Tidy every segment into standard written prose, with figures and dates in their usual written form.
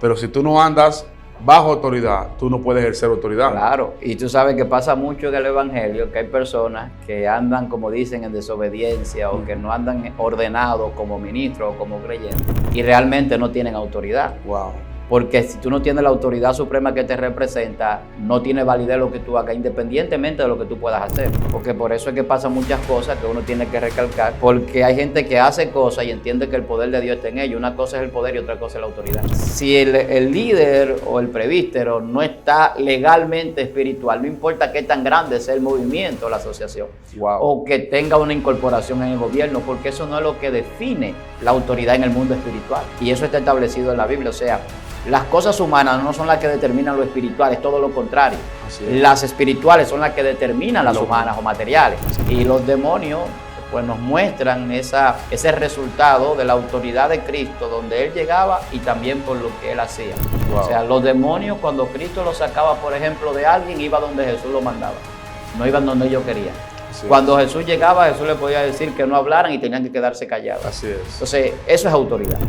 Pero si tú no andas bajo autoridad, tú no puedes ejercer autoridad. Claro, y tú sabes que pasa mucho en el Evangelio, que hay personas que andan, como dicen, en desobediencia o que no andan ordenados como ministros o como creyentes y realmente no tienen autoridad. Wow. Porque si tú no tienes la autoridad suprema que te representa, no tiene validez lo que tú hagas, independientemente de lo que tú puedas hacer. Porque por eso es que pasan muchas cosas que uno tiene que recalcar, porque hay gente que hace cosas y entiende que el poder de Dios está en ellos. Una cosa es el poder y otra cosa es la autoridad. Si el líder o el presbítero no está legalmente espiritual, no importa qué tan grande sea el movimiento o la asociación, Wow. o que tenga una incorporación en el gobierno, porque eso no es lo que define la autoridad en el mundo espiritual. Y eso está establecido en la Biblia. O sea, las cosas humanas no son las que determinan lo espiritual, es todo lo contrario. Las espirituales son las que determinan las humanas o materiales. Y los demonios pues nos muestran ese resultado de la autoridad de Cristo, donde Él llegaba y también por lo que Él hacía. Wow. O sea, los demonios, cuando Cristo los sacaba, por ejemplo, de alguien, iba donde Jesús lo mandaba. No iban donde ellos querían. Sí. Cuando Jesús llegaba, Jesús les podía decir que no hablaran y tenían que quedarse callados. Así es. Entonces, eso es autoridad.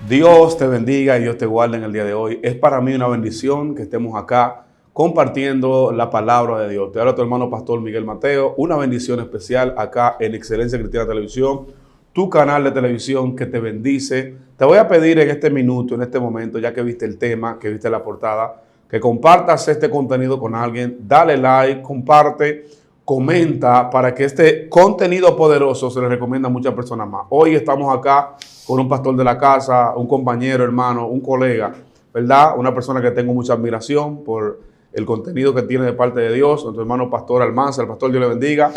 Dios te bendiga y Dios te guarde en el día de hoy. Es para mí una bendición que estemos acá compartiendo la palabra de Dios. Te habla tu hermano Pastor Miguel Mateo. Una bendición especial acá en Excelencia Cristiana Televisión, tu canal de televisión que te bendice. Te voy a pedir en este minuto, en este momento, ya que viste el tema, que viste la portada, que compartas este contenido con alguien. Dale like, comparte, comenta para que este contenido poderoso se le recomienda a muchas personas más. Hoy estamos acá con un pastor de la casa, un compañero, hermano, un colega, ¿verdad? Una persona que tengo mucha admiración por el contenido que tiene de parte de Dios, nuestro hermano Pastor Almanza. El pastor, Dios le bendiga.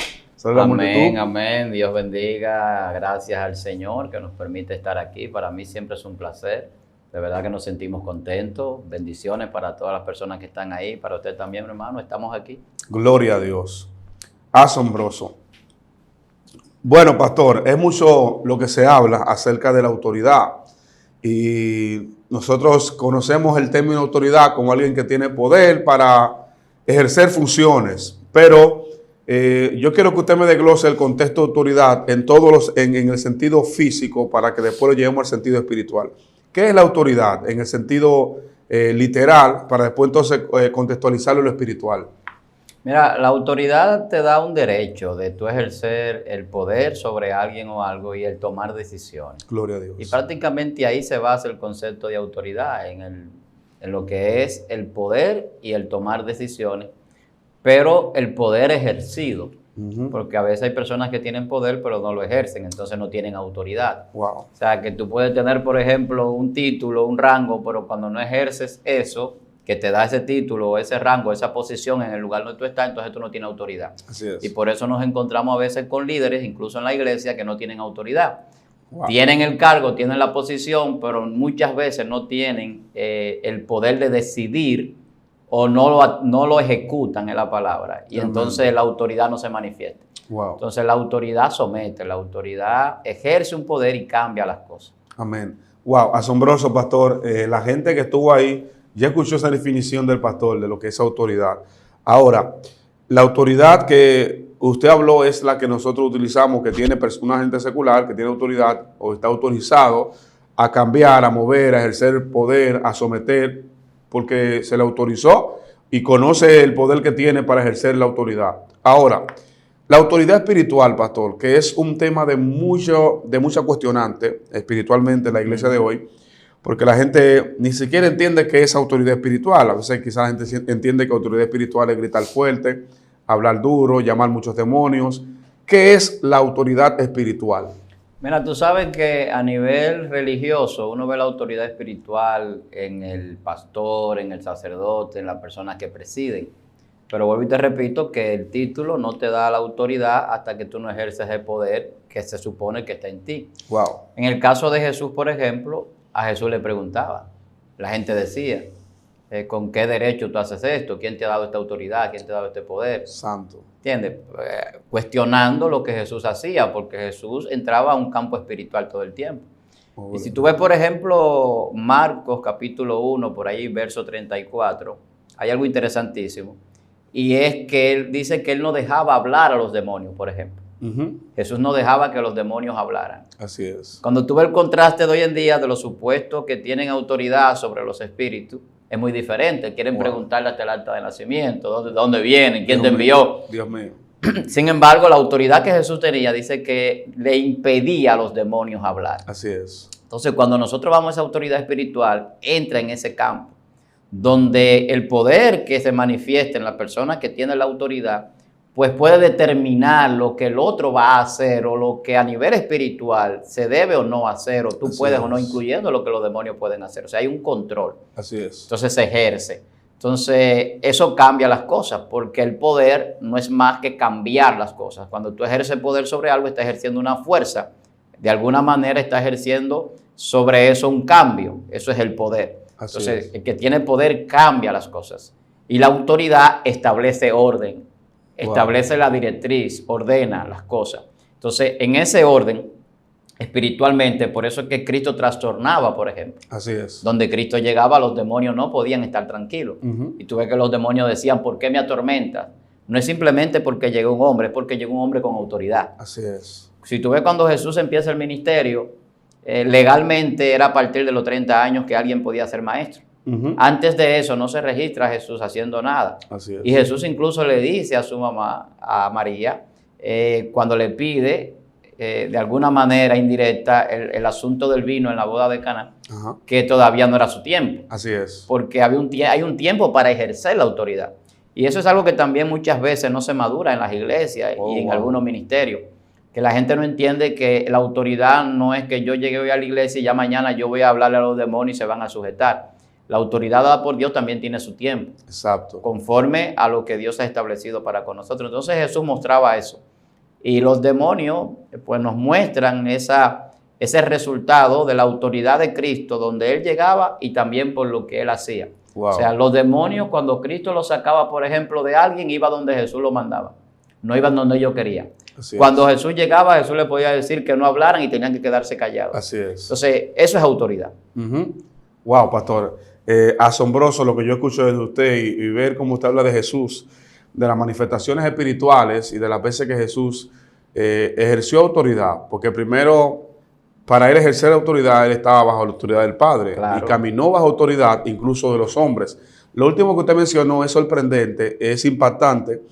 Amén, amén. Dios bendiga. Gracias al Señor que nos permite estar aquí. Para mí siempre es un placer. De verdad que nos sentimos contentos. Bendiciones para todas las personas que están ahí. Para usted también, hermano. Estamos aquí. Gloria a Dios. Asombroso. Bueno, pastor, es mucho lo que se habla acerca de la autoridad. Y nosotros conocemos el término autoridad como alguien que tiene poder para ejercer funciones. Pero yo quiero que usted me desglose el contexto de autoridad en el sentido físico para que después lo llevemos al sentido espiritual. ¿Qué es la autoridad en el sentido literal para después entonces contextualizarlo en lo espiritual? Mira, la autoridad te da un derecho de tú ejercer el poder sobre alguien o algo y el tomar decisiones. Gloria a Dios. Y prácticamente ahí se basa el concepto de autoridad, en lo que es el poder y el tomar decisiones, pero el poder ejercido. Porque a veces hay personas que tienen poder pero no lo ejercen, entonces no tienen autoridad. Wow. O sea, que tú puedes tener, por ejemplo, un título, un rango, pero cuando no ejerces eso, que te da ese título, ese rango, esa posición en el lugar donde tú estás, entonces tú no tienes autoridad. Así es. Y por eso nos encontramos a veces con líderes, incluso en la iglesia, que no tienen autoridad. Wow. Tienen el cargo, tienen la posición, pero muchas veces no tienen el poder de decidir o no lo ejecutan, en la palabra. Y entonces la autoridad no se manifiesta. Wow. Entonces la autoridad somete, la autoridad ejerce un poder y cambia las cosas. Amén. Wow, asombroso, pastor. La gente que estuvo ahí ya escuchó esa definición del pastor de lo que es autoridad. Ahora, la autoridad que usted habló es la que nosotros utilizamos, que tiene una gente secular que tiene autoridad o está autorizado a cambiar, a mover, a ejercer poder, a someter, porque se le autorizó y conoce el poder que tiene para ejercer la autoridad. Ahora, la autoridad espiritual, pastor, que es un tema de mucha cuestionante espiritualmente en la iglesia de hoy, porque la gente ni siquiera entiende qué es autoridad espiritual. A veces quizás la gente entiende que autoridad espiritual es gritar fuerte, hablar duro, llamar muchos demonios. ¿Qué es la autoridad espiritual? Mira, tú sabes que a nivel religioso uno ve la autoridad espiritual en el pastor, en el sacerdote, en las personas que presiden. Pero vuelvo y te repito que el título no te da la autoridad hasta que tú no ejerces el poder que se supone que está en ti. Wow. En el caso de Jesús, por ejemplo, a Jesús le preguntaba, la gente decía, ¿con qué derecho tú haces esto? ¿Quién te ha dado esta autoridad? ¿Quién te ha dado este poder? Santo. ¿Entiendes? Cuestionando lo que Jesús hacía, porque Jesús entraba a un campo espiritual todo el tiempo. Y si tú ves, por ejemplo, Marcos capítulo 1, por ahí, verso 34, hay algo interesantísimo. Y es que él dice que él no dejaba hablar a los demonios, por ejemplo. Jesús no dejaba que los demonios hablaran. Así es. Cuando tú ves el contraste de hoy en día de los supuestos que tienen autoridad sobre los espíritus, es muy diferente. Quieren preguntarle hasta el acta de nacimiento, de dónde vienen, quién te envió. Dios mío. Sin embargo, la autoridad que Jesús tenía dice que le impedía a los demonios hablar. Así es. Entonces, cuando nosotros vamos a esa autoridad espiritual, entra en ese campo, donde el poder que se manifiesta en la persona que tiene la autoridad, pues puede determinar lo que el otro va a hacer o lo que a nivel espiritual se debe o no hacer, o tú puedes o no, incluyendo lo que los demonios pueden hacer. O sea, hay un control. Así es. Entonces se ejerce. Entonces, eso cambia las cosas, porque el poder no es más que cambiar las cosas. Cuando tú ejerces poder sobre algo, estás ejerciendo una fuerza. De alguna manera estás ejerciendo sobre eso un cambio. Eso es el poder. Entonces, el que tiene poder cambia las cosas. Y la autoridad establece orden, establece la directriz, ordena las cosas. Entonces, en ese orden, espiritualmente, por eso es que Cristo trastornaba, por ejemplo. Así es. Donde Cristo llegaba, los demonios no podían estar tranquilos. Y tú ves que los demonios decían, ¿por qué me atormentas? No es simplemente porque llegó un hombre, es porque llegó un hombre con autoridad. Así es. Si tú ves cuando Jesús empieza el ministerio, legalmente era a partir de los 30 años que alguien podía ser maestro. Antes de eso no se registra a Jesús haciendo nada. Así es. Y Jesús incluso le dice a su mamá, a María, cuando le pide, de alguna manera indirecta, el asunto del vino en la boda de Caná, que todavía no era su tiempo. Así es. Porque hay un tiempo para ejercer la autoridad. Y eso es algo que también muchas veces no se madura en las iglesias y en algunos ministerios. Que la gente no entiende que la autoridad no es que yo llegue hoy a la iglesia y ya mañana yo voy a hablarle a los demonios y se van a sujetar. La autoridad dada por Dios también tiene su tiempo. Exacto. Conforme a lo que Dios ha establecido para con nosotros. Entonces Jesús mostraba eso. Y los demonios pues nos muestran ese resultado de la autoridad de Cristo, donde Él llegaba y también por lo que Él hacía. Wow. O sea, los demonios cuando Cristo los sacaba, por ejemplo, de alguien, iba donde Jesús lo mandaba. No iban donde ellos querían. Cuando Jesús llegaba, Jesús le podía decir que no hablaran y tenían que quedarse callados. Así es. Entonces, eso es autoridad. Wow, pastor. Asombroso lo que yo escucho de usted y ver cómo usted habla de Jesús, de las manifestaciones espirituales y de las veces que Jesús ejerció autoridad. Porque primero, para él ejercer autoridad, él estaba bajo la autoridad del Padre. Claro. Y caminó bajo autoridad incluso de los hombres. Lo último que usted mencionó es sorprendente, es impactante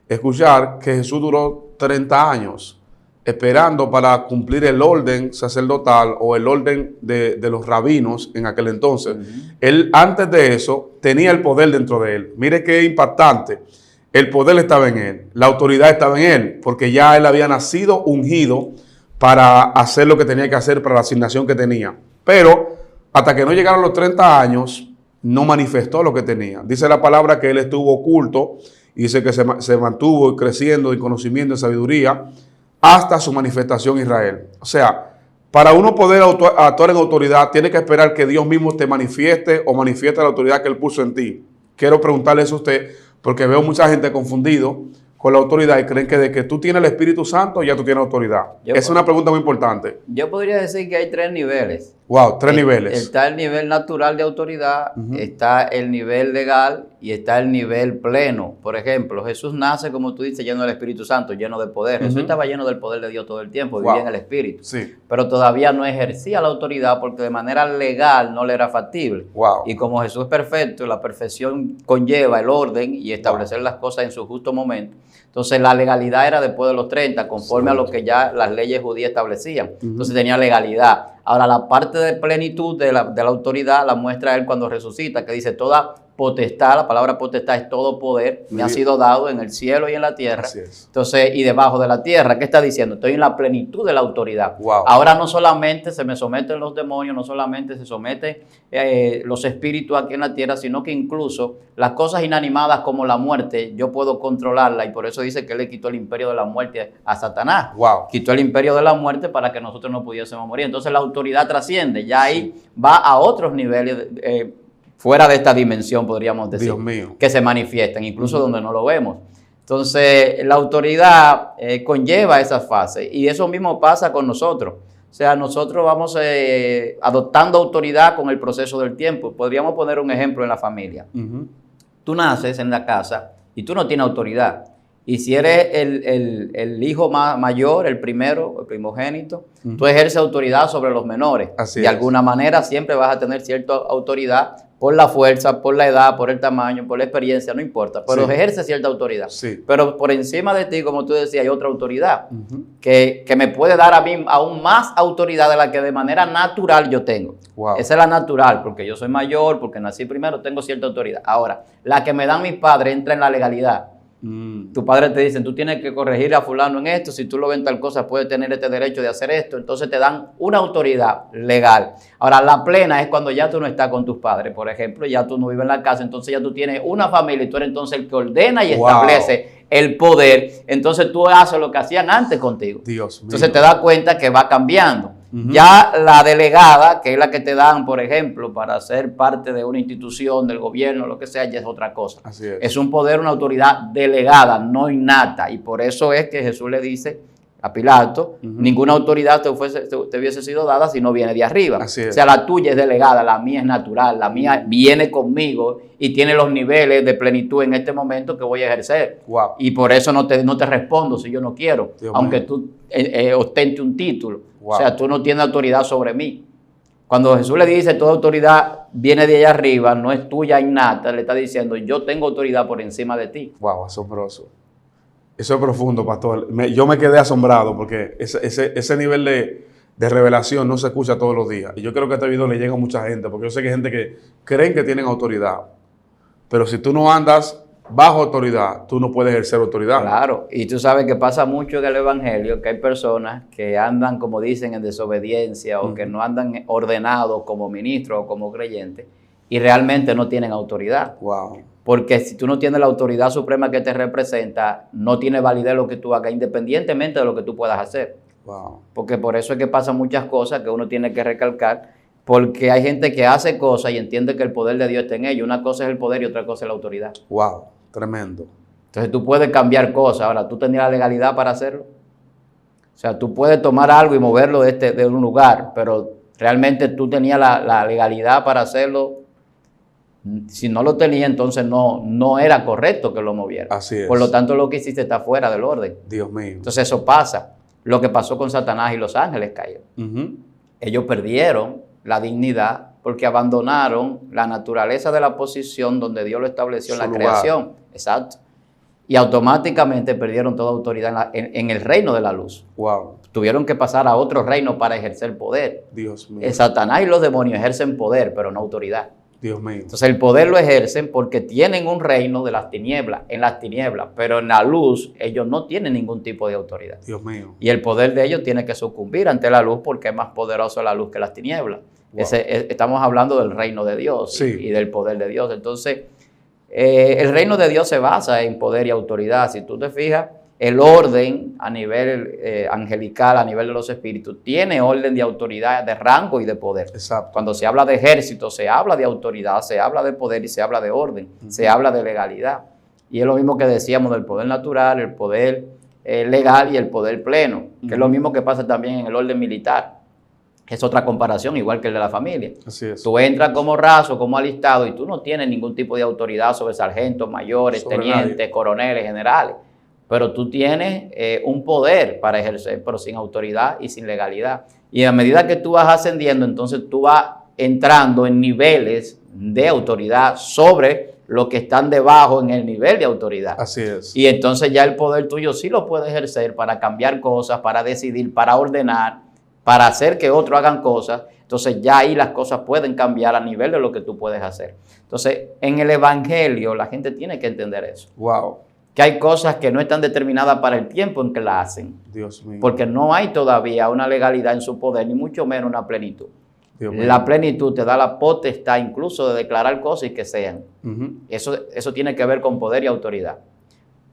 escuchar que Jesús duró 30 años esperando para cumplir el orden sacerdotal o el orden de los rabinos en aquel entonces. Él, antes de eso, tenía el poder dentro de él. Mire qué impactante. El poder estaba en él, la autoridad estaba en él, porque ya él había nacido ungido para hacer lo que tenía que hacer, para la asignación que tenía. Pero hasta que no llegaron los 30 años, no manifestó lo que tenía. Dice la palabra que él estuvo oculto, y dice que se mantuvo creciendo en conocimiento, en sabiduría, hasta su manifestación en Israel. O sea, para uno poder actuar en autoridad, tiene que esperar que Dios mismo te manifieste o manifieste la autoridad que Él puso en ti. Quiero preguntarle eso a usted, porque veo mucha gente confundido con la autoridad y creen que de que tú tienes el Espíritu Santo, ya tú tienes autoridad. Es una pregunta muy importante. Yo podría decir que hay 3 niveles. Wow, 3 niveles. Está el nivel natural de autoridad, está el nivel legal y está el nivel pleno. Por ejemplo, Jesús nace, como tú dices, lleno del Espíritu Santo, lleno de poder. Jesús estaba lleno del poder de Dios todo el tiempo, vivía en el Espíritu. Sí. Pero todavía no ejercía la autoridad porque de manera legal no le era factible. Wow. Y como Jesús es perfecto, la perfección conlleva el orden y establecer las cosas en su justo momento. Entonces la legalidad era después de los 30, conforme a lo que ya las leyes judías establecían. Entonces tenía legalidad. Ahora la parte de plenitud de la autoridad la muestra él cuando resucita, que dice toda potestad, la palabra potestad es todo poder, me ha sido dado en el cielo y en la tierra. Así es. Entonces, y debajo de la tierra, ¿qué está diciendo? Estoy en la plenitud de la autoridad. Wow. Ahora no solamente se me someten los demonios, no solamente se someten los espíritus aquí en la tierra, sino que incluso las cosas inanimadas como la muerte, yo puedo controlarla, y por eso dice que él le quitó el imperio de la muerte a Satanás. Wow. Quitó el imperio de la muerte para que nosotros no pudiésemos morir. Entonces la autoridad trasciende, ya ahí va a otros niveles fuera de esta dimensión, podríamos decir, Dios mío, que se manifiestan, incluso donde no lo vemos. Entonces, la autoridad conlleva esas fases, y eso mismo pasa con nosotros. O sea, nosotros vamos adoptando autoridad con el proceso del tiempo. Podríamos poner un ejemplo en la familia. Tú naces en la casa y tú no tienes autoridad. Y si eres el hijo mayor, el primero, el primogénito, tú ejerces autoridad sobre los menores. Así de alguna manera siempre vas a tener cierta autoridad por la fuerza, por la edad, por el tamaño, por la experiencia, no importa, pero Sí. ejerce cierta autoridad. Sí. Pero por encima de ti, como tú decías, hay otra autoridad que me puede dar a mí aún más autoridad de la que de manera natural yo tengo. Wow. Esa es la natural, porque yo soy mayor, porque nací primero, tengo cierta autoridad. Ahora, la que me dan mis padres entra en la legalidad. Tu padre te dice, tú tienes que corregir a fulano en esto, si tú lo ves en tal cosa, puedes tener este derecho de hacer esto, entonces te dan una autoridad legal. Ahora, la plena es cuando ya tú no estás con tus padres, por ejemplo, ya tú no vives en la casa, entonces ya tú tienes una familia y tú eres entonces el que ordena y establece el poder, entonces tú haces lo que hacían antes contigo. Dios mío. Entonces te das cuenta que va cambiando. Ya la delegada, que es la que te dan, por ejemplo, para ser parte de una institución, del gobierno, lo que sea, ya es otra cosa. Así es. Es un poder, una autoridad delegada, no innata. Y por eso es que Jesús le dice a Pilato, ninguna autoridad te hubiese sido dada si no viene de arriba. Así es. O sea, la tuya es delegada, la mía es natural, la mía viene conmigo y tiene los niveles de plenitud en este momento que voy a ejercer. Wow. Y por eso no te respondo si yo no quiero, Dios aunque mío. tú ostente un título. Wow. O sea, tú no tienes autoridad sobre mí. Cuando Jesús le dice toda autoridad viene de allá arriba, no es tuya innata, le está diciendo yo tengo autoridad por encima de ti. Wow, asombroso. Eso es profundo, pastor. Yo me quedé asombrado porque ese nivel de revelación no se escucha todos los días. Y yo creo que este video le llega a mucha gente, porque yo sé que hay gente que creen que tienen autoridad. Pero si tú no andas bajo autoridad, tú no puedes ejercer autoridad. Claro, y tú sabes que pasa mucho en el Evangelio, que hay personas que andan, como dicen, en desobediencia o que no andan ordenados como ministros o como creyentes y realmente no tienen autoridad. Wow. Porque si tú no tienes la autoridad suprema que te representa, no tiene validez lo que tú hagas, independientemente de lo que tú puedas hacer. Wow. Porque por eso es que pasan muchas cosas que uno tiene que recalcar, porque hay gente que hace cosas y entiende que el poder de Dios está en ellos. Una cosa es el poder y otra cosa es la autoridad. Wow. Tremendo. Entonces tú puedes cambiar cosas. Ahora, ¿tú tenías la legalidad para hacerlo? O sea, tú puedes tomar algo y moverlo de un lugar, pero realmente tú tenías la legalidad para hacerlo. Si no lo tenía, entonces no era correcto que lo moviera. Así es. Por lo tanto, lo que hiciste está fuera del orden. Dios mío. Entonces eso pasa. Lo que pasó con Satanás y los ángeles cayeron. Ellos perdieron la dignidad porque abandonaron la naturaleza de la posición donde Dios lo estableció en la creación. Exacto. Y automáticamente perdieron toda autoridad en el reino de la luz. Wow. Tuvieron que pasar a otro reino para ejercer poder. Dios mío. Satanás y los demonios ejercen poder, pero no autoridad. Dios mío. Entonces el poder lo ejercen porque tienen un reino de las tinieblas, en las tinieblas, pero en la luz ellos no tienen ningún tipo de autoridad. Dios mío. Y el poder de ellos tiene que sucumbir ante la luz porque es más poderoso la luz que las tinieblas. Wow. Estamos hablando del reino de Dios Sí. y del poder de Dios. Entonces, el reino de Dios se basa en poder y autoridad. Si tú te fijas, el orden a nivel angelical, a nivel de los espíritus, tiene orden de autoridad, de rango y de poder. Exacto. Cuando se habla de ejército, se habla de autoridad, se habla de poder y se habla de orden, se habla de legalidad. Y es lo mismo que decíamos del poder natural, el poder legal y el poder pleno, que es lo mismo que pasa también en el orden militar. Es otra comparación, igual que el de la familia. Así es. Tú entras como raso, como alistado, y tú no tienes ningún tipo de autoridad sobre sargentos, mayores, Sobre tenientes, nadie. coroneles, generales. Pero tú tienes un poder para ejercer, pero sin autoridad y sin legalidad. Y a medida que tú vas ascendiendo, entonces tú vas entrando en niveles de autoridad sobre los que están debajo en el nivel de autoridad. Así es. Y entonces ya el poder tuyo sí lo puedes ejercer para cambiar cosas, para decidir, para ordenar, para hacer que otros hagan cosas. Entonces ya ahí las cosas pueden cambiar a nivel de lo que tú puedes hacer. Entonces en el evangelio la gente tiene que entender eso. Wow. Que hay cosas que no están determinadas para el tiempo en que la hacen. Dios mío. Porque no hay todavía una legalidad en su poder, ni mucho menos una plenitud. Dios mío. La plenitud te da la potestad incluso de declarar cosas y que sean. Ujú. Eso tiene que ver con poder y autoridad.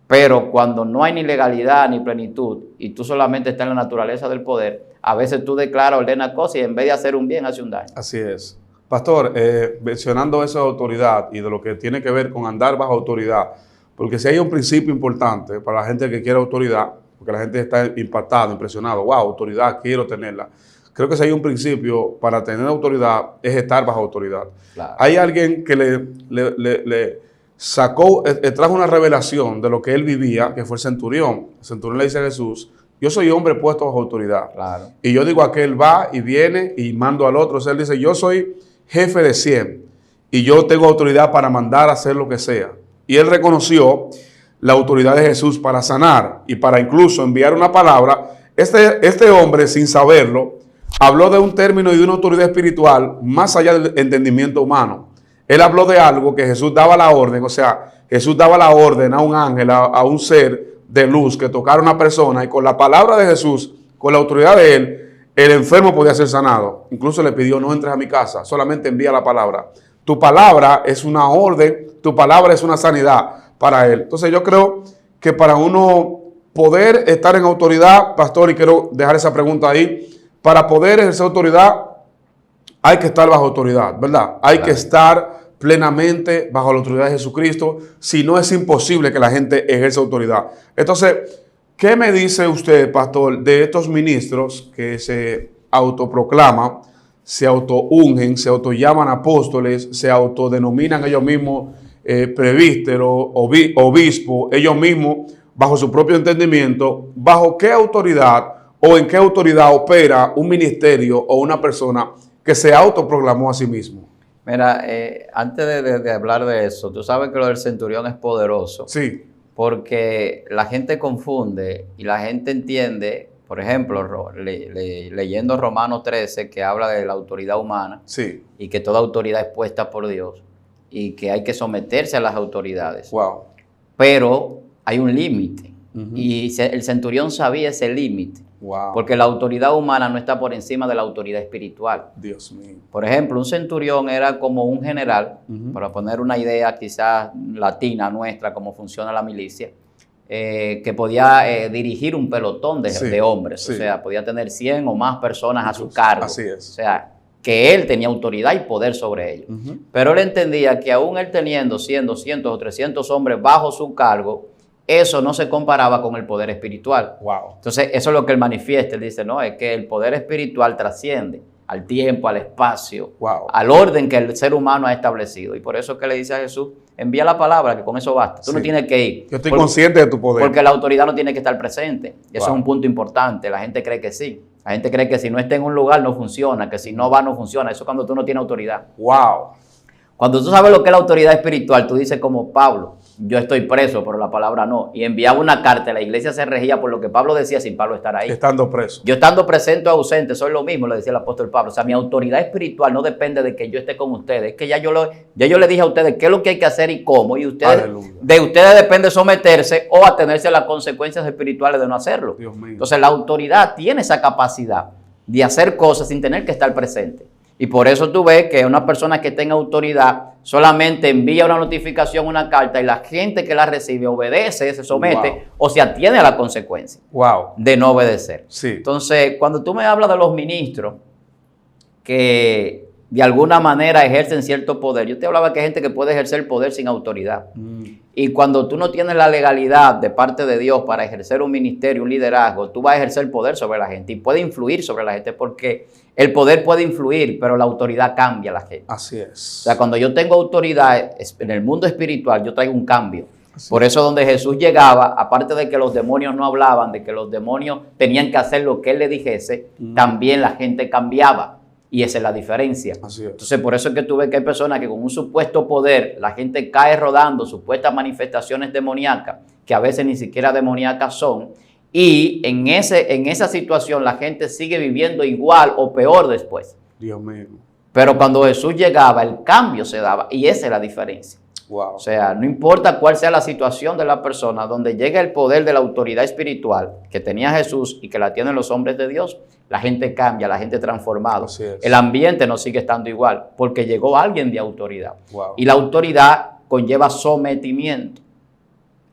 Pero cuando no hay ni legalidad ni plenitud y tú solamente estás en la naturaleza del poder, a veces tú declaras, ordenas cosas y en vez de hacer un bien, hace un daño. Así es. Pastor, mencionando esa autoridad y de lo que tiene que ver con andar bajo autoridad, porque si hay un principio importante para la gente que quiere autoridad, porque la gente está impactada, impresionada, wow, autoridad, quiero tenerla. Creo que si hay un principio para tener autoridad es estar bajo autoridad. Claro. Hay alguien que trajo una revelación de lo que él vivía, que fue el centurión. El centurión le dice a Jesús, yo soy hombre puesto bajo autoridad. Claro. Y yo digo a aquel va y viene y mando al otro. O sea, él dice, yo soy jefe de 100 y yo tengo autoridad para mandar a hacer lo que sea. Y él reconoció la autoridad de Jesús para sanar y para incluso enviar una palabra. Este hombre, sin saberlo, habló de un término y de una autoridad espiritual más allá del entendimiento humano. Él habló de algo que Jesús daba la orden, o sea, Jesús daba la orden a un ángel, a un ser de luz que tocara a una persona y con la palabra de Jesús, con la autoridad de él, el enfermo podía ser sanado. Incluso le pidió, no entres a mi casa, solamente envía la palabra. Tu palabra es una orden, tu palabra es una sanidad para él. Entonces yo creo que para uno poder estar en autoridad, pastor, y quiero dejar esa pregunta ahí, para poder ejercer autoridad hay que estar bajo autoridad, ¿verdad? Hay que estar plenamente bajo la autoridad de Jesucristo, si no es imposible que la gente ejerza autoridad. Entonces, ¿qué me dice usted, pastor, de estos ministros que se autoproclaman, se autoungen, se autollaman apóstoles, se autodenominan ellos mismos presbítero, obispo, ellos mismos, bajo su propio entendimiento, bajo qué autoridad o en qué autoridad opera un ministerio o una persona que se autoproclamó a sí mismo? Mira, antes de hablar de eso, tú sabes que lo del centurión es poderoso. Sí. Porque la gente confunde y la gente entiende, por ejemplo, leyendo Romanos 13, que habla de la autoridad humana, sí, y que toda autoridad es puesta por Dios y que hay que someterse a las autoridades. Wow. Pero hay un límite y el centurión sabía ese límite. Wow. Porque la autoridad humana no está por encima de la autoridad espiritual. Dios mío. Por ejemplo, un centurión era como un general, para poner una idea quizás latina nuestra, cómo funciona la milicia, que podía dirigir un pelotón de hombres. Sí. O sea, podía tener 100 o más personas a su cargo. Así es. O sea, que él tenía autoridad y poder sobre ellos. Pero él entendía que aún él teniendo 100, 200 o 300 hombres bajo su cargo, eso no se comparaba con el poder espiritual. Wow. Entonces, eso es lo que él manifiesta. Él dice, no, es que el poder espiritual trasciende al tiempo, al espacio, wow, al orden que el ser humano ha establecido. Y por eso es que le dice a Jesús, envía la palabra, que con eso basta. Tú no tienes que ir. Yo estoy consciente de tu poder. Porque la autoridad no tiene que estar presente. Y eso Wow. es un punto importante. La gente cree que sí. La gente cree que si no está en un lugar no funciona, que si no va no funciona. Eso es cuando tú no tienes autoridad. Wow. Cuando tú sabes lo que es la autoridad espiritual, tú dices como Pablo, yo estoy preso, pero la palabra no. Y enviaba una carta, la iglesia se regía por lo que Pablo decía sin Pablo estar ahí. Estando preso. Yo estando presente o ausente, soy lo mismo, le decía el apóstol Pablo. O sea, mi autoridad espiritual no depende de que yo esté con ustedes. Es que ya yo le dije a ustedes qué es lo que hay que hacer y cómo. Y ustedes, de ustedes depende someterse o atenerse a las consecuencias espirituales de no hacerlo. Dios mío. Entonces, la autoridad tiene esa capacidad de hacer cosas sin tener que estar presente. Y por eso tú ves que una persona que tenga autoridad solamente envía una notificación, una carta, y la gente que la recibe obedece, se somete, wow, o se atiene a la consecuencia, wow, de no obedecer. Sí. Entonces, cuando tú me hablas de los ministros que de alguna manera ejercen cierto poder, yo te hablaba que hay gente que puede ejercer poder sin autoridad. Y cuando tú no tienes la legalidad de parte de Dios para ejercer un ministerio, un liderazgo, tú vas a ejercer poder sobre la gente y puede influir sobre la gente, porque el poder puede influir, pero la autoridad cambia a la gente. Así es. O sea, cuando yo tengo autoridad en el mundo espiritual, yo traigo un cambio. Así Por es. eso donde Jesús llegaba, aparte de que los demonios no hablaban, de que los demonios tenían que hacer lo que él le dijese, también la gente cambiaba. Y esa es la diferencia. Así es. Entonces, por eso es que tú ves que hay personas que con un supuesto poder, la gente cae rodando supuestas manifestaciones demoníacas, que a veces ni siquiera demoníacas son, y en esa situación la gente sigue viviendo igual o peor después. Dios mío. Pero cuando Jesús llegaba, el cambio se daba, y esa es la diferencia. Wow. O sea, no importa cuál sea la situación de la persona, donde llega el poder de la autoridad espiritual que tenía Jesús y que la tienen los hombres de Dios, la gente cambia, la gente transformada. Así es. El ambiente no sigue estando igual, porque llegó alguien de autoridad. Wow. Y la autoridad conlleva sometimiento.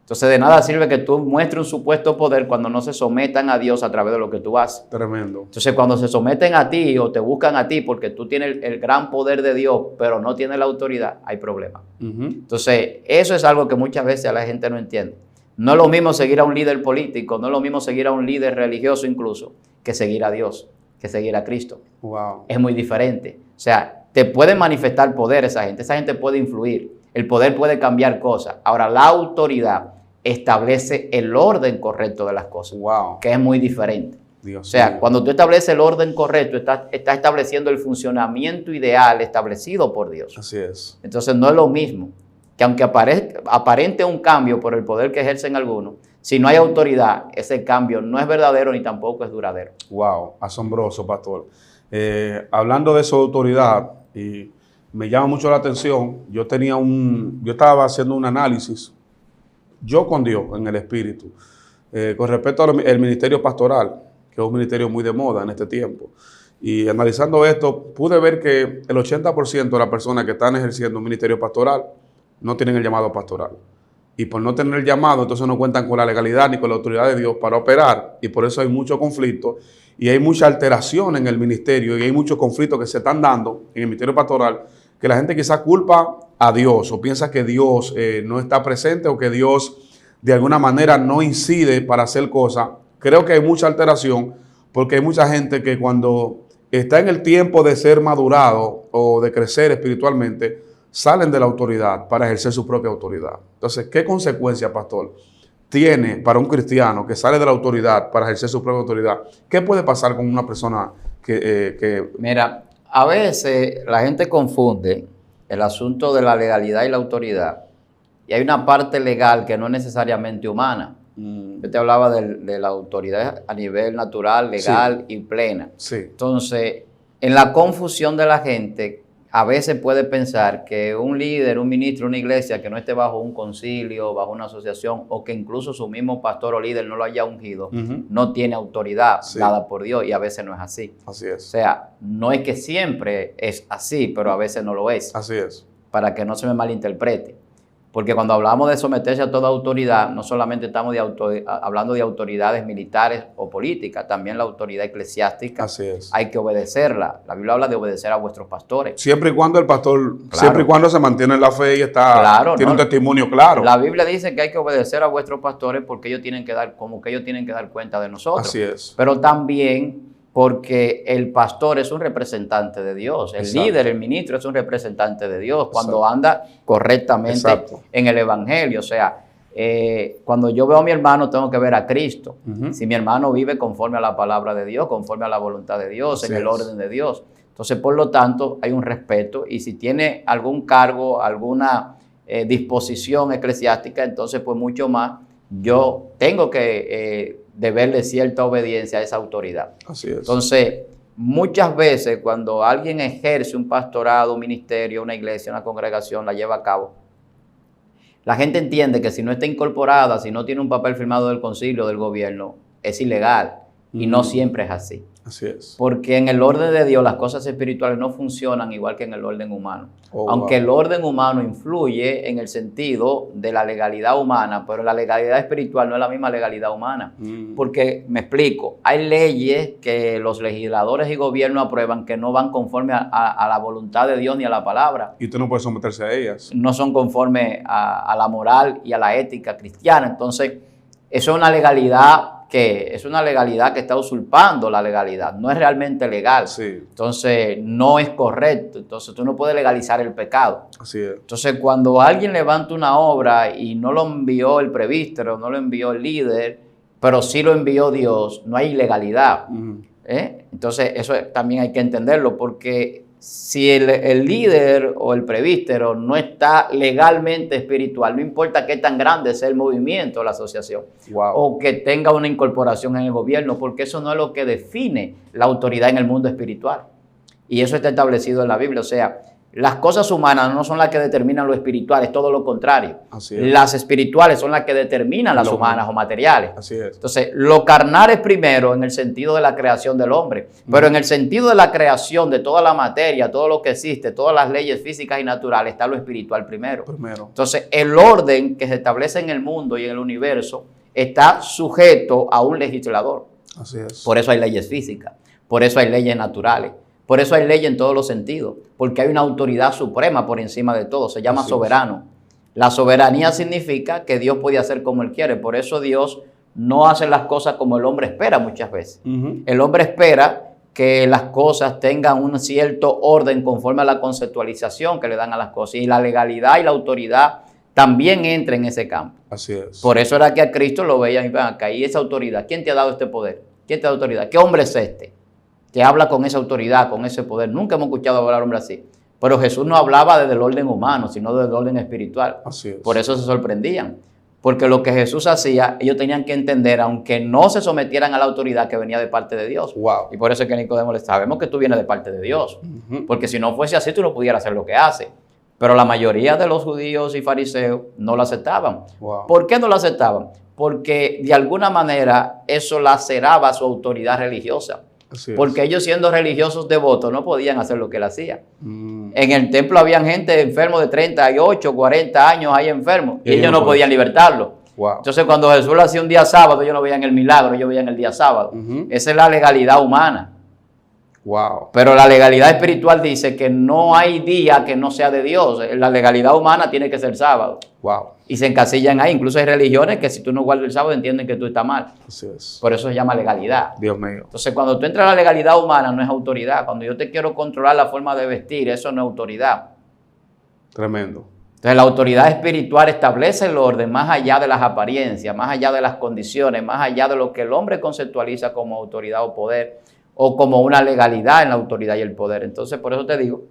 Entonces, de nada sirve que tú muestres un supuesto poder cuando no se sometan a Dios a través de lo que tú haces. Tremendo. Entonces, cuando se someten a ti o te buscan a ti porque tú tienes el gran poder de Dios, pero no tienes la autoridad, hay problemas. Entonces, eso es algo que muchas veces la gente no entiende. No es lo mismo seguir a un líder político, no es lo mismo seguir a un líder religioso incluso, que seguir a Dios, que seguir a Cristo. Wow. Es muy diferente. O sea, te pueden manifestar poder esa gente puede influir. El poder puede cambiar cosas. Ahora, la autoridad establece el orden correcto de las cosas, Wow. que es muy diferente. Dios O sea, mío. cuando tú estableces el orden correcto, estás estableciendo el funcionamiento ideal establecido por Dios. Así es. Entonces no es lo mismo que aunque aparente un cambio por el poder que ejercen algunos, si no hay autoridad, ese cambio no es verdadero ni tampoco es duradero. Wow, asombroso, pastor. Hablando de su autoridad, y me llama mucho la atención, yo estaba haciendo un análisis, yo con Dios, en el Espíritu, con respecto al ministerio pastoral, que es un ministerio muy de moda en este tiempo. Y analizando esto, pude ver que el 80% de las personas que están ejerciendo un ministerio pastoral no tienen el llamado pastoral. Y por no tener el llamado, entonces no cuentan con la legalidad ni con la autoridad de Dios para operar. Y por eso hay mucho conflicto y hay mucha alteración en el ministerio y hay muchos conflictos que se están dando en el ministerio pastoral, que la gente quizá culpa a Dios o piensa que Dios no está presente o que Dios de alguna manera no incide para hacer cosas. Creo que hay mucha alteración porque hay mucha gente que cuando está en el tiempo de ser madurado o de crecer espiritualmente, salen de la autoridad para ejercer su propia autoridad. Entonces, ¿qué consecuencia, pastor, tiene para un cristiano que sale de la autoridad para ejercer su propia autoridad? ¿Qué puede pasar con una persona que... Mira, a veces la gente confunde el asunto de la legalidad y la autoridad. Y hay una parte legal que no es necesariamente humana. Yo te hablaba de la autoridad a nivel natural, legal y plena. Sí. Entonces, en la confusión de la gente, a veces puede pensar que un líder, un ministro, una iglesia que no esté bajo un concilio, bajo una asociación, o que incluso su mismo pastor o líder no lo haya ungido, no tiene autoridad dada por Dios, y a veces no es así. Así es. O sea, no es que siempre es así, pero a veces no lo es. Así es. Para que no se me malinterprete. Porque cuando hablamos de someterse a toda autoridad, no solamente estamos hablando de autoridades militares o políticas, también la autoridad eclesiástica. Así es. Hay que obedecerla. La Biblia habla de obedecer a vuestros pastores. Siempre y cuando el pastor, Claro. siempre y cuando se mantiene en la fe y está, Claro, tiene ¿no? un testimonio claro. La Biblia dice que hay que obedecer a vuestros pastores porque ellos tienen que dar cuenta de nosotros. Así es. Pero también porque el pastor es un representante de Dios, el Exacto. líder, el ministro es un representante de Dios cuando Exacto. anda correctamente Exacto. en el evangelio. O sea, cuando yo veo a mi hermano tengo que ver a Cristo. Si mi hermano vive conforme a la palabra de Dios, conforme a la voluntad de Dios, Así en el es. orden de Dios. Entonces, por lo tanto, hay un respeto y si tiene algún cargo, alguna disposición eclesiástica, entonces pues mucho más yo tengo que deberle cierta obediencia a esa autoridad. Así es. Entonces, muchas veces cuando alguien ejerce un pastorado, un ministerio, una iglesia, una congregación, la lleva a cabo, la gente entiende que si no está incorporada, si no tiene un papel firmado del concilio, del gobierno, es ilegal. Y no siempre es así. Así es. Porque en el orden de Dios las cosas espirituales no funcionan igual que en el orden humano. Aunque el orden humano influye en el sentido de la legalidad humana, pero la legalidad espiritual no es la misma legalidad humana. Porque, me explico, hay leyes que los legisladores y gobiernos aprueban que no van conforme a la voluntad de Dios ni a la palabra. Y usted no puede someterse a ellas. No son conforme a la moral y a la ética cristiana. Entonces, eso es una legalidad que está usurpando la legalidad, no es realmente legal. Sí. Entonces no es correcto, entonces tú no puedes legalizar el pecado. Así es. Entonces cuando alguien levanta una obra y no lo envió el presbítero, no lo envió el líder, pero sí lo envió Dios, no hay ilegalidad. Entonces eso también hay que entenderlo, porque si el líder o el presbítero no está legalmente espiritual, no importa qué tan grande sea el movimiento o la asociación, o que tenga una incorporación en el gobierno, porque eso no es lo que define la autoridad en el mundo espiritual. Y eso está establecido en la Biblia. O sea, las cosas humanas no son las que determinan lo espiritual, es todo lo contrario. Así es. Las espirituales son las que determinan las humanas o materiales. Así es. Entonces, lo carnal es primero en el sentido de la creación del hombre, pero en el sentido de la creación de toda la materia, todo lo que existe, todas las leyes físicas y naturales, está lo espiritual primero. Entonces, el orden que se establece en el mundo y en el universo está sujeto a un legislador. Así es. Por eso hay leyes físicas, por eso hay leyes naturales. Por eso hay ley en todos los sentidos, porque hay una autoridad suprema por encima de todo, se llama soberano. La soberanía significa que Dios puede hacer como Él quiere, por eso Dios no hace las cosas como el hombre espera muchas veces. El hombre espera que las cosas tengan un cierto orden conforme a la conceptualización que le dan a las cosas. Y la legalidad y la autoridad también entra en ese campo. Así es. Por eso era que a Cristo lo veían y ven acá, y esa autoridad, ¿quién te ha dado este poder? ¿Quién te ha dado autoridad? ¿Qué hombre es este que habla con esa autoridad, con ese poder? Nunca hemos escuchado hablar a un hombre así. Pero Jesús no hablaba desde el orden humano, sino desde el orden espiritual. Así es. Por eso se sorprendían. Porque lo que Jesús hacía, ellos tenían que entender, aunque no se sometieran a la autoridad que venía de parte de Dios. Wow. Y por eso es que Nicodemo le sabemos que tú vienes de parte de Dios. Porque si no fuese así, tú no pudieras hacer lo que hace. Pero la mayoría de los judíos y fariseos no lo aceptaban. Wow. ¿Por qué no lo aceptaban? Porque de alguna manera eso laceraba su autoridad religiosa. Así es. Porque ellos, siendo religiosos devotos, no podían hacer lo que él hacía. Mm. En el templo habían gente enfermo de 38, 40 años ahí enfermos y ellos no podían libertarlo. Wow. Entonces cuando Jesús lo hacía un día sábado, ellos no veían el milagro, ellos veían el día sábado. Esa es la legalidad humana. Wow. Pero la legalidad espiritual dice que no hay día que no sea de Dios. La legalidad humana tiene que ser sábado. Wow. Y se encasillan ahí. Incluso hay religiones que si tú no guardas el sábado entienden que tú estás mal. Así es. Por eso se llama legalidad. Dios mío. Entonces cuando tú entras a la legalidad humana no es autoridad. Cuando yo te quiero controlar la forma de vestir, eso no es autoridad. Tremendo. Entonces la autoridad espiritual establece el orden más allá de las apariencias, más allá de las condiciones, más allá de lo que el hombre conceptualiza como autoridad o poder, o como una legalidad en la autoridad y el poder. Entonces por eso te digo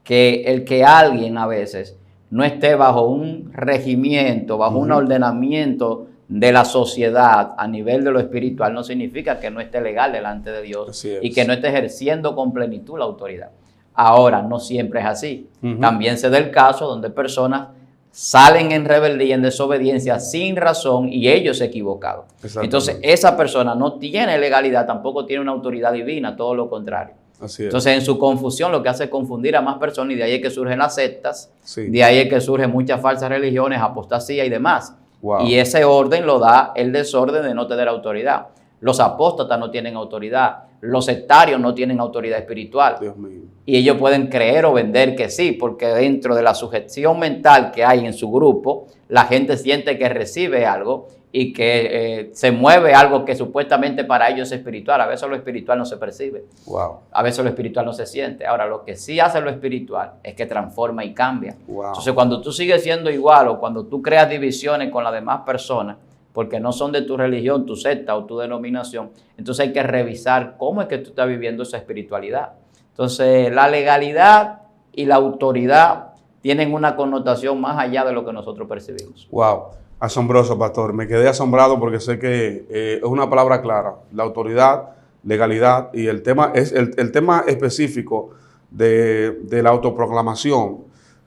que el que alguien a veces no esté bajo un regimiento, bajo un ordenamiento de la sociedad a nivel de lo espiritual, no significa que no esté legal delante de Dios y que no esté ejerciendo con plenitud la autoridad. Ahora, no siempre es así. También se da el caso donde personas salen en rebeldía, en desobediencia, sin razón y ellos equivocados. Entonces, esa persona no tiene legalidad, tampoco tiene una autoridad divina, todo lo contrario. Así es. Entonces, en su confusión, lo que hace es confundir a más personas y de ahí es que surgen las sectas, Sí. de ahí es que surgen muchas falsas religiones, apostasía y demás. Wow. Y ese orden lo da el desorden de no tener autoridad. Los apóstatas no tienen autoridad, los sectarios no tienen autoridad espiritual. Dios mío. Y ellos pueden creer o vender que sí, porque dentro de la sujeción mental que hay en su grupo, la gente siente que recibe algo y que se mueve algo que supuestamente para ellos es espiritual. A veces lo espiritual no se percibe. Wow. A veces lo espiritual no se siente. Ahora, lo que sí hace lo espiritual es que transforma y cambia. Wow. Entonces, cuando tú sigues siendo igual o cuando tú creas divisiones con las demás personas, porque no son de tu religión, tu secta o tu denominación, entonces hay que revisar cómo es que tú estás viviendo esa espiritualidad. Entonces, la legalidad y la autoridad tienen una connotación más allá de lo que nosotros percibimos. Wow. Asombroso, pastor. Me quedé asombrado porque sé que es una palabra clara. La autoridad, legalidad y el tema es el tema específico de la autoproclamación,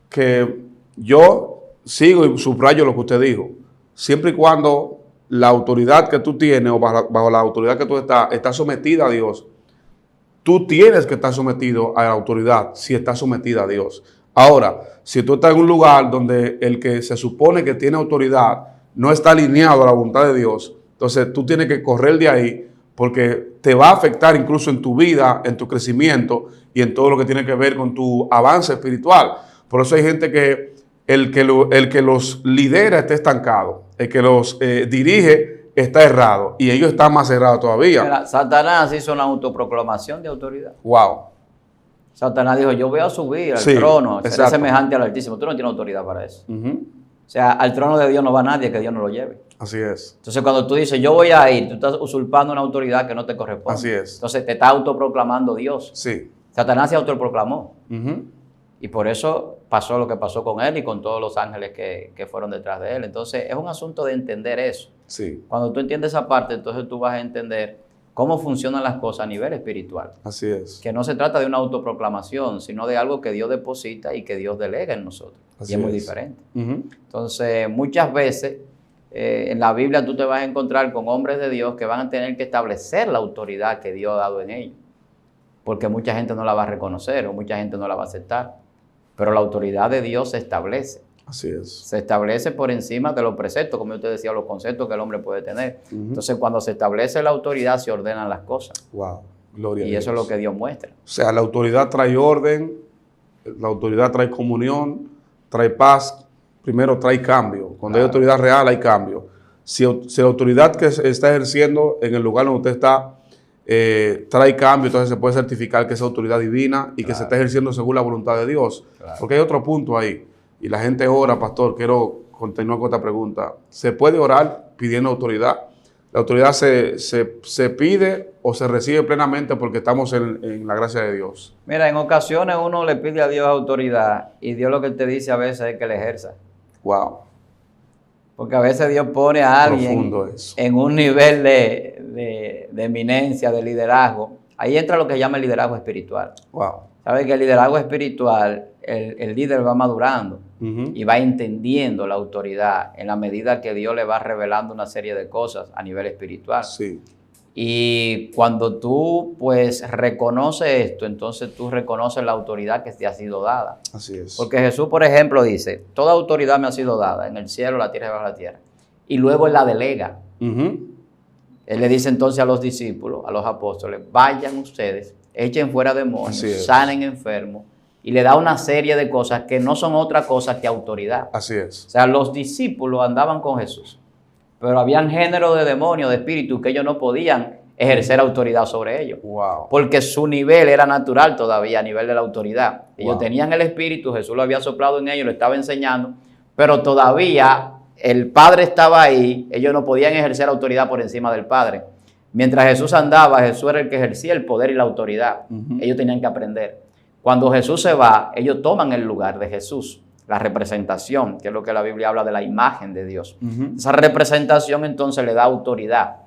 que yo sigo y subrayo lo que usted dijo. Siempre y cuando la autoridad que tú tienes o bajo la autoridad que tú estás sometida a Dios, tú tienes que estar sometido a la autoridad si estás sometida a Dios. Ahora, si tú estás en un lugar donde el que se supone que tiene autoridad no está alineado a la voluntad de Dios, entonces tú tienes que correr de ahí porque te va a afectar incluso en tu vida, en tu crecimiento y en todo lo que tiene que ver con tu avance espiritual. Por eso hay gente que el que los lidera está estancado, el que los dirige está errado y ellos están más errados todavía. Mira, Satanás hizo una autoproclamación de autoridad. Wow. Satanás dijo, yo voy a subir al Sí, trono, seré exacto. semejante al Altísimo. Tú no tienes autoridad para eso. Ujú. O sea, al trono de Dios no va nadie que Dios no lo lleve. Así es. Entonces, cuando tú dices, yo voy a ir, tú estás usurpando una autoridad que no te corresponde. Así es. Entonces, te está autoproclamando Dios. Sí. Satanás se autoproclamó. Ujú. Y por eso pasó lo que pasó con él y con todos los ángeles que fueron detrás de él. Entonces, es un asunto de entender eso. Sí. Cuando tú entiendes esa parte, entonces tú vas a entender cómo funcionan las cosas a nivel espiritual. Así es. Que no se trata de una autoproclamación, sino de algo que Dios deposita y que Dios delega en nosotros. Así y es muy es. diferente. Ujú. Entonces, muchas veces en la Biblia tú te vas a encontrar con hombres de Dios que van a tener que establecer la autoridad que Dios ha dado en ellos. Porque mucha gente no la va a reconocer o mucha gente no la va a aceptar. Pero la autoridad de Dios se establece. Así es. Se establece por encima de los preceptos, como yo te decía, los conceptos que el hombre puede tener. Entonces, cuando se establece la autoridad, se ordenan las cosas. Wow. Gloria a Y Dios. eso es lo que Dios muestra. O sea, la autoridad trae orden, la autoridad trae comunión, trae paz, primero trae cambio. Cuando hay autoridad real hay cambio. Si la autoridad que se está ejerciendo en el lugar donde usted está trae cambio, entonces se puede certificar que es autoridad divina y que se está ejerciendo según la voluntad de Dios. Claro. Porque hay otro punto ahí. Y la gente ora, pastor, quiero continuar con esta pregunta. ¿Se puede orar pidiendo autoridad? ¿La autoridad se pide o se recibe plenamente porque estamos en la gracia de Dios? Mira, en ocasiones uno le pide a Dios autoridad y Dios lo que te dice a veces es que le ejerza. Wow. Porque a veces Dios pone a alguien en un nivel de eminencia, de liderazgo. Ahí entra lo que se llama el liderazgo espiritual. Wow. ¿Sabes que el liderazgo espiritual, el líder va madurando y va entendiendo la autoridad en la medida que Dios le va revelando una serie de cosas a nivel espiritual? Sí. Y cuando tú pues reconoces esto, entonces tú reconoces la autoridad que te ha sido dada. Así es. Porque Jesús, por ejemplo, dice, toda autoridad me ha sido dada en el cielo, la tierra y bajo la tierra. Y luego Él la delega. Él le dice entonces a los discípulos, a los apóstoles, vayan ustedes, echen fuera demonios, sanen enfermos. Y le da una serie de cosas que no son otra cosa que autoridad. Así es. O sea, los discípulos andaban con Jesús, pero habían género de demonios, de espíritus, que ellos no podían ejercer autoridad sobre ellos. Wow. Porque su nivel era natural todavía, a nivel de la autoridad. Ellos tenían el espíritu, Jesús lo había soplado en ellos, lo estaba enseñando, pero todavía el Padre estaba ahí, ellos no podían ejercer autoridad por encima del Padre. Mientras Jesús andaba, Jesús era el que ejercía el poder y la autoridad. Ellos tenían que aprender. Cuando Jesús se va, ellos toman el lugar de Jesús, la representación, que es lo que la Biblia habla de la imagen de Dios. Esa representación entonces le da autoridad.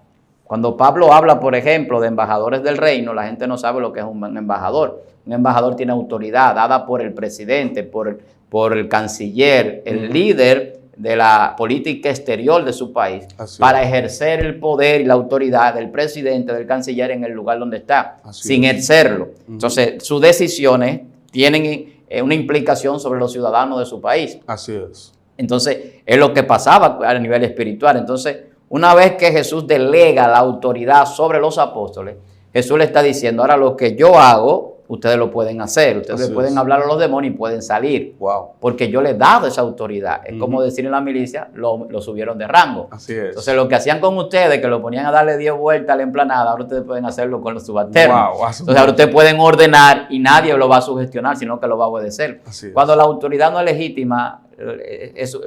Cuando Pablo habla, por ejemplo, de embajadores del reino, la gente no sabe lo que es un embajador. Un embajador tiene autoridad dada por el presidente, por el canciller, el líder de la política exterior de su país, para ejercer el poder y la autoridad del presidente, del canciller en el lugar donde está, sin ejercerlo. Entonces, sus decisiones tienen una implicación sobre los ciudadanos de su país. Así es. Entonces, es lo que pasaba a nivel espiritual. Entonces, una vez que Jesús delega la autoridad sobre los apóstoles, Jesús le está diciendo, ahora lo que yo hago, ustedes lo pueden hacer. Ustedes pueden hablar a los demonios y pueden salir. Wow. Porque yo les he dado esa autoridad. Es como decir en la milicia, lo subieron de rango. Así es. Entonces, lo que hacían con ustedes, que lo ponían a darle 10 vueltas a la emplanada, ahora ustedes pueden hacerlo con los subalternos. Wow. Entonces, ahora ustedes pueden ordenar y nadie lo va a sugestionar, sino que lo va a obedecer. Cuando la autoridad no es legítima,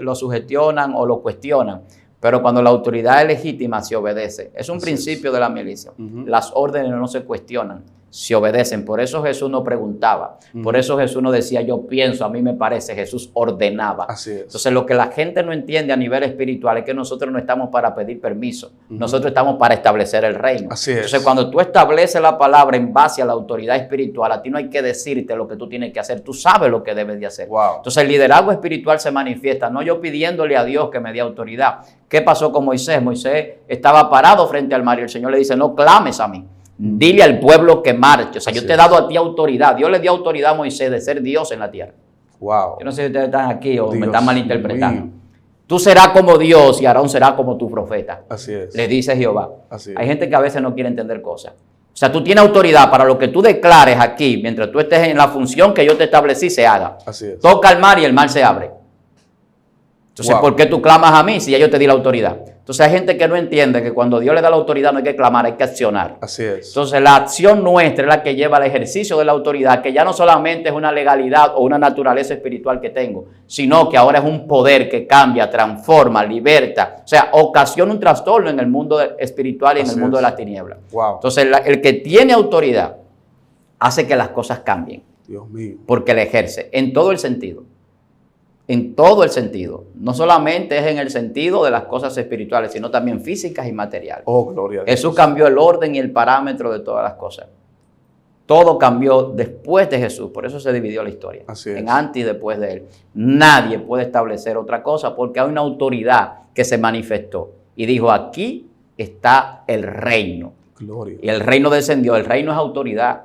lo sugestionan o lo cuestionan. Pero cuando la autoridad es legítima, se obedece. Es un principio de la milicia. Las órdenes no se cuestionan, se obedecen. Por eso Jesús no preguntaba. Por eso Jesús no decía, yo pienso, a mí me parece. Jesús ordenaba. Así es. Entonces, lo que la gente no entiende a nivel espiritual es que nosotros no estamos para pedir permiso. Nosotros estamos para establecer el reino. Así es. Entonces, cuando tú estableces la palabra en base a la autoridad espiritual, a ti no hay que decirte lo que tú tienes que hacer. Tú sabes lo que debes de hacer. Wow. Entonces, el liderazgo espiritual se manifiesta, no yo pidiéndole a Dios que me dé autoridad. ¿Qué pasó con Moisés? Moisés estaba parado frente al mar y el Señor le dice, no clames a mí. Dile al pueblo que marche. O sea, yo te he dado a ti autoridad. Dios le dio autoridad a Moisés de ser Dios en la tierra. Wow. Yo no sé si ustedes están aquí o me están malinterpretando. Tú serás como Dios y Aarón será como tu profeta. Así es. Le dice Jehová. Así es. Hay gente que a veces no quiere entender cosas. O sea, tú tienes autoridad para lo que tú declares aquí, mientras tú estés en la función que yo te establecí, se haga. Así es. Toca el mar y el mar se abre. Entonces, ¿por qué tú clamas a mí si ya yo te di la autoridad? Entonces, hay gente que no entiende que cuando Dios le da la autoridad no hay que clamar, hay que accionar. Así es. Entonces, la acción nuestra es la que lleva al ejercicio de la autoridad, que ya no solamente es una legalidad o una naturaleza espiritual que tengo, sino que ahora es un poder que cambia, transforma, liberta. O sea, ocasiona un trastorno en el mundo espiritual y en el mundo de las tinieblas. Wow. Entonces, el que tiene autoridad hace que las cosas cambien. Dios mío. Porque le ejerce en todo el sentido. En todo el sentido. No solamente es en el sentido de las cosas espirituales, sino también físicas y materiales. Oh, gloria a Dios. Jesús cambió el orden y el parámetro de todas las cosas. Todo cambió después de Jesús. Por eso se dividió la historia. Así es. En antes y después de él. Nadie puede establecer otra cosa porque hay una autoridad que se manifestó y dijo, aquí está el reino. Gloria. Y el reino descendió. El reino es autoridad.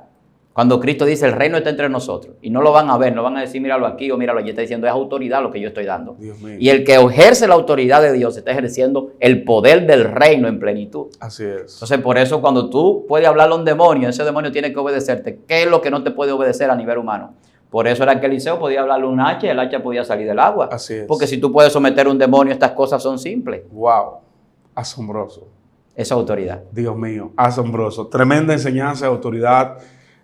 Cuando Cristo dice el reino está entre nosotros y no lo van a ver, no van a decir míralo aquí o míralo allí, está diciendo es autoridad lo que yo estoy dando. Dios mío. Y el que ejerce la autoridad de Dios está ejerciendo el poder del reino en plenitud. Así es. Entonces por eso cuando tú puedes hablarle a un demonio, ese demonio tiene que obedecerte. ¿Qué es lo que no te puede obedecer a nivel humano? Por eso era que Eliseo podía hablarle a un hacha y el hacha podía salir del agua. Así es. Porque si tú puedes someter a un demonio, estas cosas son simples. Wow. Asombroso. esa autoridad. Dios mío, asombroso. Tremenda enseñanza de autoridad.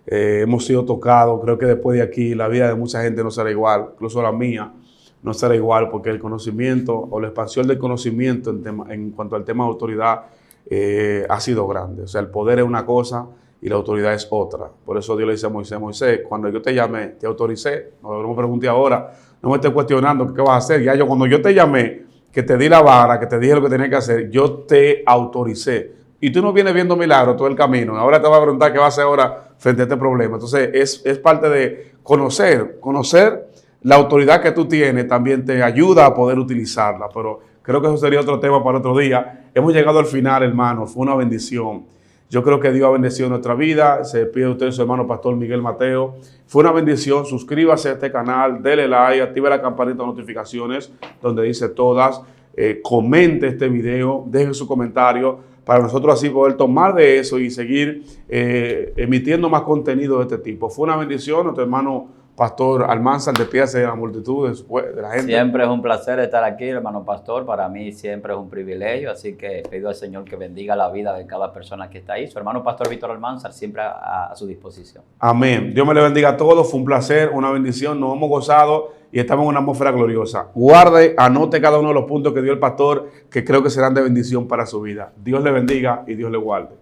Hemos sido tocados. Creo que después de aquí la vida de mucha gente no será igual, incluso la mía no será igual, porque el conocimiento o la expansión del conocimiento en cuanto al tema de autoridad ha sido grande. O sea, el poder es una cosa y la autoridad es otra. Por eso Dios le dice a Moisés: Moisés, cuando yo te llamé, te autoricé. No me pregunté ahora, no me estés cuestionando qué vas a hacer. Ya cuando yo te llamé, que te di la vara, que te dije lo que tenías que hacer, yo te autoricé. Y tú no vienes viendo milagros todo el camino. Ahora te vas a preguntar qué vas a hacer ahora frente a este problema. Entonces, es parte de conocer la autoridad que tú tienes, también te ayuda a poder utilizarla. Pero creo que eso sería otro tema para otro día. Hemos llegado al final, hermanos. Fue una bendición. Yo creo que Dios ha bendecido nuestra vida. Se despide de usted su hermano Pastor Miguel Mateo. Fue una bendición. Suscríbase a este canal, dele like, active la campanita de notificaciones donde dice todas. Comente este video, deje su comentario para nosotros así poder tomar de eso y seguir emitiendo más contenido de este tipo. Fue una bendición. Nuestro hermano Pastor Almanzar, despídase de la multitud, de la gente. Siempre es un placer estar aquí, hermano Pastor. Para mí siempre es un privilegio, así que pido al Señor que bendiga la vida de cada persona que está ahí. Su hermano Pastor Víctor Almanzar, siempre a su disposición. Amén. Dios me le bendiga a todos. Fue un placer, una bendición. Nos hemos gozado y estamos en una atmósfera gloriosa. Guarde, anote cada uno de los puntos que dio el pastor, que creo que serán de bendición para su vida. Dios le bendiga y Dios le guarde.